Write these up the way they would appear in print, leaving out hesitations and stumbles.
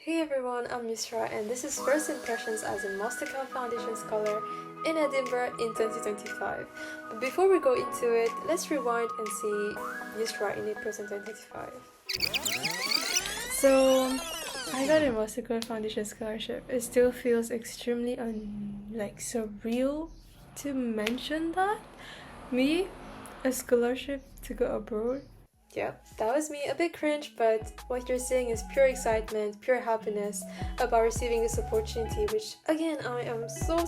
Hey everyone, I'm Yusra and this is First Impressions as a Mastercard Foundation Scholar in Edinburgh in 2025. But before we go into it, let's rewind and see Yusra in April 2025. So, I got a Mastercard Foundation Scholarship. It still feels extremely surreal to mention that. Me, a scholarship to go abroad. Yep, that was me, a bit cringe, but what you're seeing is pure excitement, pure happiness about receiving this opportunity, which again, I am so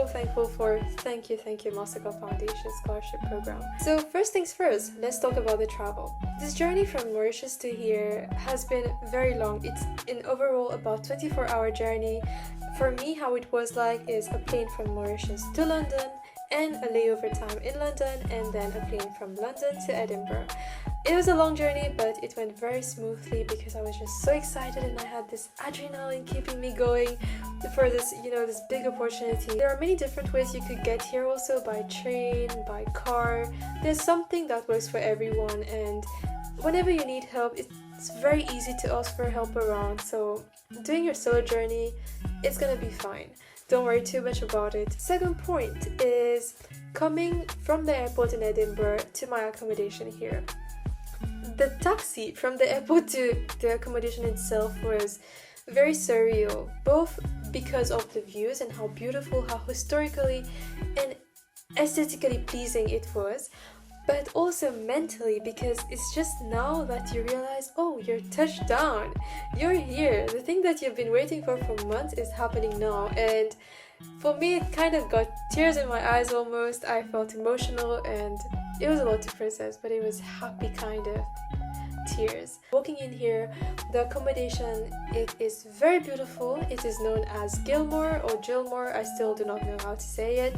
thankful for. Thank you, Mastercard Foundation Scholarship Program. So first things first, let's talk about the travel. This journey from Mauritius to here has been very long. It's in overall about 24-hour journey. For me, how it was like is a plane from Mauritius to London, and a layover time in London, and then a plane from London to Edinburgh. It was a long journey, but it went very smoothly because I was just so excited and I had this adrenaline keeping me going for this, this big opportunity. There are many different ways you could get here also, by train, by car. There's something that works for everyone, and whenever you need help, it's very easy to ask for help around. So doing your solo journey, it's gonna be fine. Don't worry too much about it. Second point is coming from the airport in Edinburgh to my accommodation here. The taxi from the airport to the accommodation itself was very surreal, both because of the views and how beautiful, how historically and aesthetically pleasing it was, but also mentally because it's just now that you realize, oh, you're touched down, you're here. The thing that you've been waiting for months is happening now, and for me it kind of got tears in my eyes almost. I felt emotional and it was a lot to process, but it was happy kind of tears. Walking in here, the accommodation, it is very beautiful. It is known as Gilmore or Gilmore, I still do not know how to say it.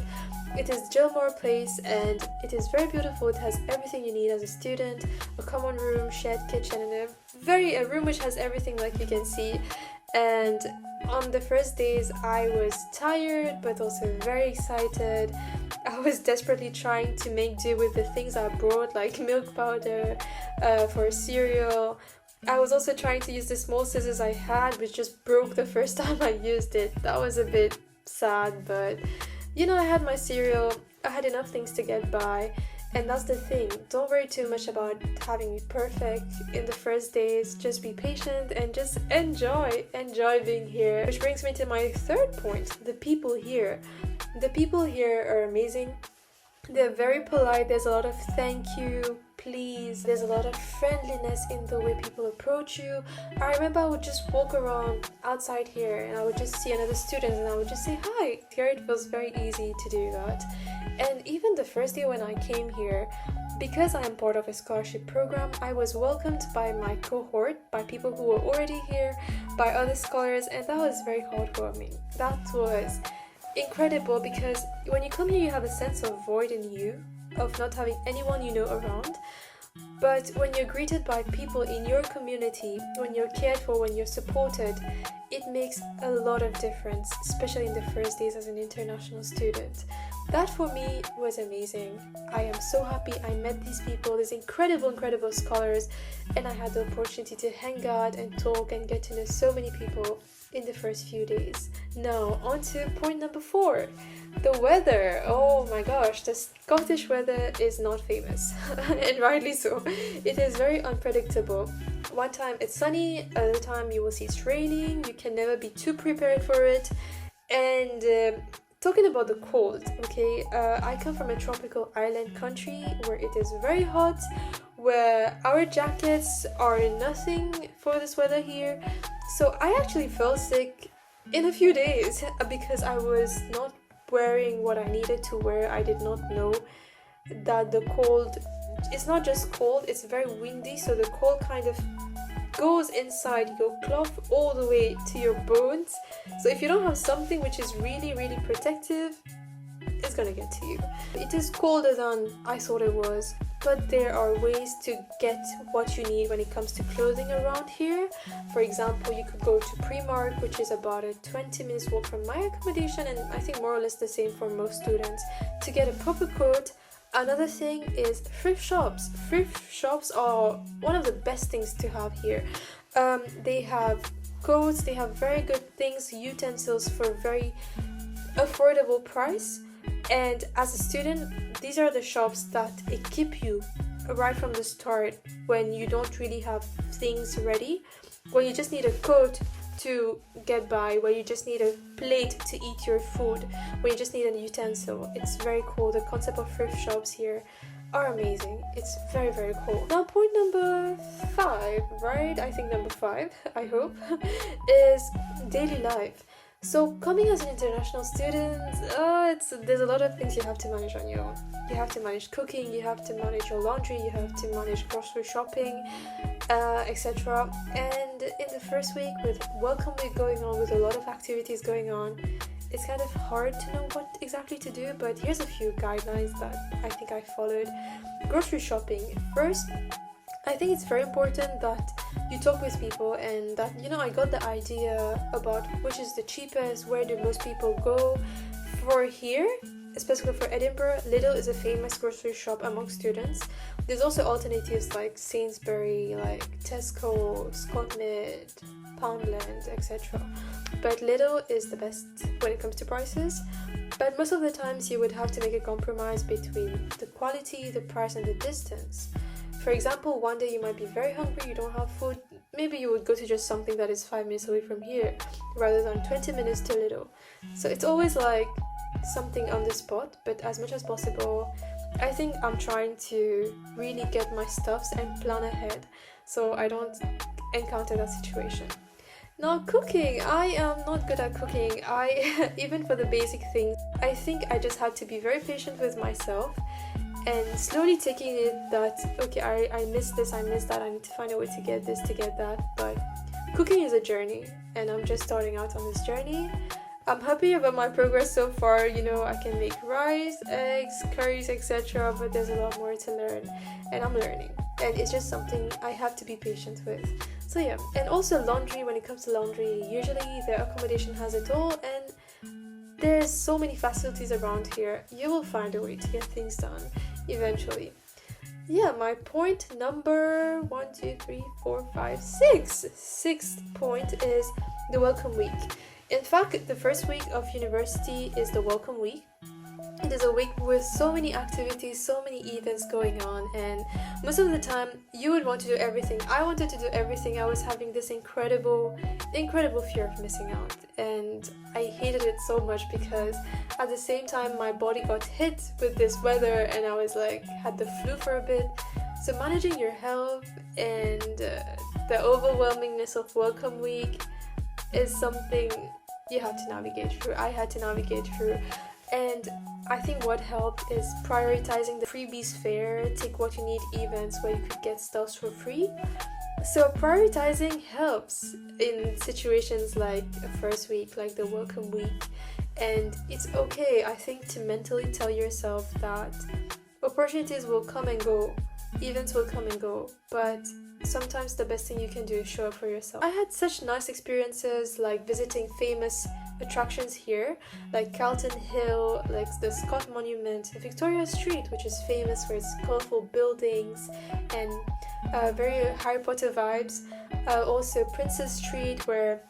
It is Gilmore Place and it is very beautiful. It has everything you need as a student, a common room, shared kitchen, and a room which has everything like you can see. And on the first days I was tired but also very excited. I was desperately trying to make do with the things I brought, like milk powder for cereal. I was also trying to use the small scissors I had, which just broke the first time I used it. That was a bit sad, but I had my cereal, I had enough things to get by. And that's the thing, don't worry too much about having it perfect in the first days. Just be patient and just enjoy being here. Which brings me to my third point, the people here. The people here are amazing. They're very polite. There's a lot of thank you, please. There's a lot of friendliness in the way people approach you. I remember I would just walk around outside here and I would just see another student and I would just say hi. Here it feels very easy to do that. And even the first day when I came here, because I am part of a scholarship program, I was welcomed by my cohort, by people who were already here, by other scholars, and that was very heartwarming. That was incredible because when you come here you have a sense of void in you, of not having anyone around. But when you're greeted by people in your community, when you're cared for, when you're supported, it makes a lot of difference, especially in the first days as an international student. That for me was amazing. I am so happy I met these people, these incredible scholars, and I had the opportunity to hang out and talk and get to know so many people in the first few days. Now, on to point number 4. The weather. Oh my gosh, the Scottish weather is not famous, and rightly so. It is very unpredictable. One time it's sunny, other time you will see it's raining. You can never be too prepared for it. And talking about the cold, okay, I come from a tropical island country where it is very hot, where our jackets are nothing for this weather here. So I actually fell sick in a few days because I was not wearing what I needed to wear. I did not know that the cold, it's not just cold, it's very windy, so the cold kind of goes inside your cloth all the way to your bones. So if you don't have something which is really protective, it's gonna get to you. It is colder than I thought it was, but there are ways to get what you need when it comes to clothing around here. For example, you could go to Primark, which is about a 20 minutes walk from my accommodation, and I think more or less the same for most students, to get a proper coat. Another thing is thrift shops. Thrift shops are one of the best things to have here. They have coats, they have very good things, utensils for very affordable price. And as a student, these are the shops that equip you right from the start when you don't really have things ready, when you just need a coat to get by, where you just need a plate to eat your food, when you just need a utensil. It's very cool. The concept of thrift shops here are amazing. It's very, very cool. Now point number 5, right? I think number 5, I hope, is daily life. So coming as an international student, there's a lot of things you have to manage on your own. You have to manage cooking, you have to manage your laundry, you have to manage grocery shopping, etc. And in the first week, with Welcome Week going on, with a lot of activities going on, it's kind of hard to know what exactly to do, but here's a few guidelines that I think I followed. Grocery shopping. First, I think it's very important that you talk with people, and that, I got the idea about which is the cheapest, where do most people go. For here, especially for Edinburgh, Lidl is a famous grocery shop among students. There's also alternatives like Sainsbury, like Tesco, Scotland, Poundland, etc. But Lidl is the best when it comes to prices. But most of the times you would have to make a compromise between the quality, the price, and the distance. For example, one day you might be very hungry, you don't have food, maybe you would go to just something that is 5 minutes away from here rather than 20 minutes to Lidl. So it's always like something on the spot, but as much as possible, I think I'm trying to really get my stuffs and plan ahead so I don't encounter that situation. Now cooking, I am not good at cooking. Even for the basic things, I think I just had to be very patient with myself and slowly taking it that, okay, I missed this, I missed that, I need to find a way to get this, to get that. But cooking is a journey, and I'm just starting out on this journey. I'm happy about my progress so far. I can make rice, eggs, curries, etc. But there's a lot more to learn, and I'm learning. And it's just something I have to be patient with. So yeah, and also laundry. When it comes to laundry, usually the accommodation has it all, and there's so many facilities around here. You will find a way to get things done eventually. Yeah, my point number 1, 2, 3, 4, 5, 6. Sixth point is the welcome week. In fact, the first week of university is the welcome week. It is a week with so many activities, so many events going on, and most of the time you would want to do everything. I wanted to do everything. I was having this incredible fear of missing out, and I hated it so much because at the same time my body got hit with this weather and I was like, had the flu for a bit. So managing your health and the overwhelmingness of welcome week is something you have to navigate through. I had to navigate through. And I think what helped is prioritizing the freebies fair, take what you need events where you could get stuff for free. So prioritizing helps in situations like a first week, like the welcome week. And it's okay, I think, to mentally tell yourself that opportunities will come and go, events will come and go, but sometimes the best thing you can do is show up for yourself. I had such nice experiences, like visiting famous attractions here, like Carlton Hill, like the Scott Monument, Victoria Street, which is famous for its colorful buildings and very Harry Potter vibes. Also Princess Street, where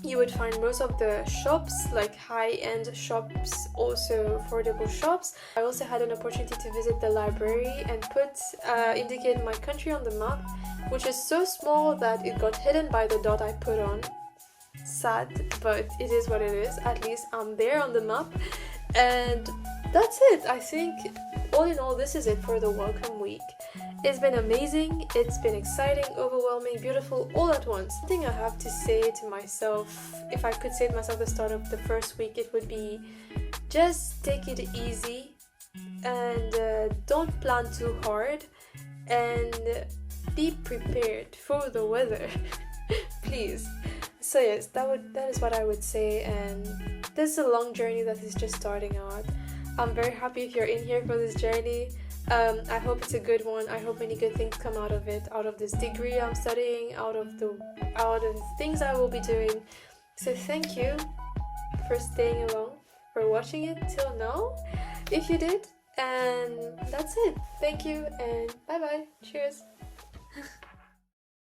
you would find most of the shops, like high-end shops, also affordable shops. I also had an opportunity to visit the library and indicate my country on the map, which is so small that it got hidden by the dot I put on. Sad, but it is what it is. At least I'm there on the map. And that's it. I think all in all, this is it for the welcome week. It's been amazing, it's been exciting, overwhelming, beautiful, all at once. The thing I have to say to myself, if I could say to myself at the start of the first week, it would be just take it easy and don't plan too hard and be prepared for the weather. Please. So yes, that is what I would say, and this is a long journey that is just starting out. I'm very happy if you're in here for this journey. I hope it's a good one. I hope many good things come out of it, out of this degree I'm studying, out of the things I will be doing. So thank you for staying along, for watching it till now, if you did. And that's it. Thank you and bye bye. Cheers.